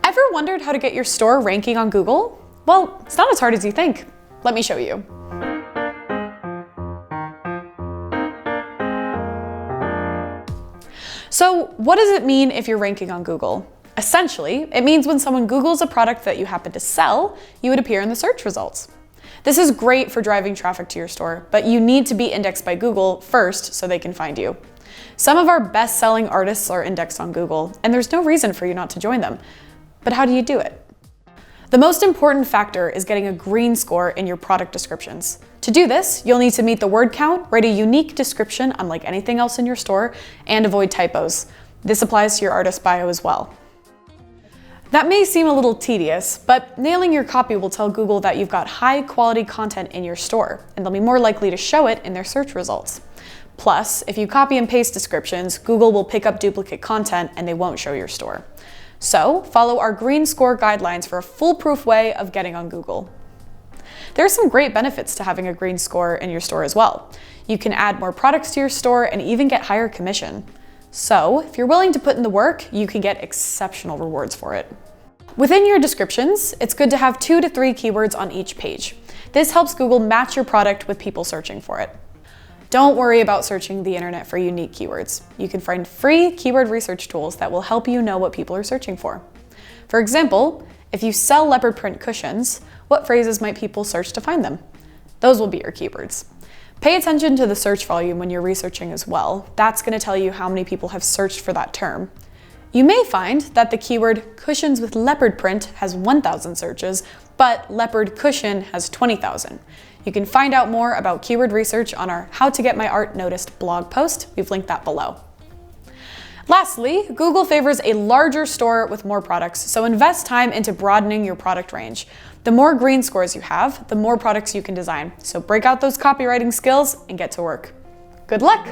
Ever wondered how to get your store ranking on Google? Well, it's not as hard as you think. Let me show you. So what does it mean if you're ranking on Google? Essentially, it means when someone Googles a product that you happen to sell, you would appear in the search results. This is great for driving traffic to your store, but you need to be indexed by Google first so they can find you. Some of our best-selling artists are indexed on Google, and there's no reason for you not to join them. But how do you do it? The most important factor is getting a green score in your product descriptions. To do this, you'll need to meet the word count, write a unique description unlike anything else in your store, and avoid typos. This applies to your artist bio as well. That may seem a little tedious, but nailing your copy will tell Google that you've got high quality content in your store, and they'll be more likely to show it in their search results. Plus, if you copy and paste descriptions, Google will pick up duplicate content and they won't show your store. So, follow our green score guidelines for a foolproof way of getting on Google. There are some great benefits to having a green score in your store as well. You can add more products to your store and even get higher commission. So, if you're willing to put in the work, you can get exceptional rewards for it. Within your descriptions, it's good to have 2 to 3 keywords on each page. This helps Google match your product with people searching for it. Don't worry about searching the internet for unique keywords. You can find free keyword research tools that will help you know what people are searching for. For example, if you sell leopard print cushions, what phrases might people search to find them? Those will be your keywords. Pay attention to the search volume when you're researching as well. That's going to tell you how many people have searched for that term. You may find that the keyword cushions with leopard print has 1,000 searches, but leopard cushion has 20,000. You can find out more about keyword research on our How to Get My Art Noticed blog post. We've linked that below. Lastly, Google favors a larger store with more products, so invest time into broadening your product range. The more green scores you have, the more products you can design. So break out those copywriting skills and get to work. Good luck!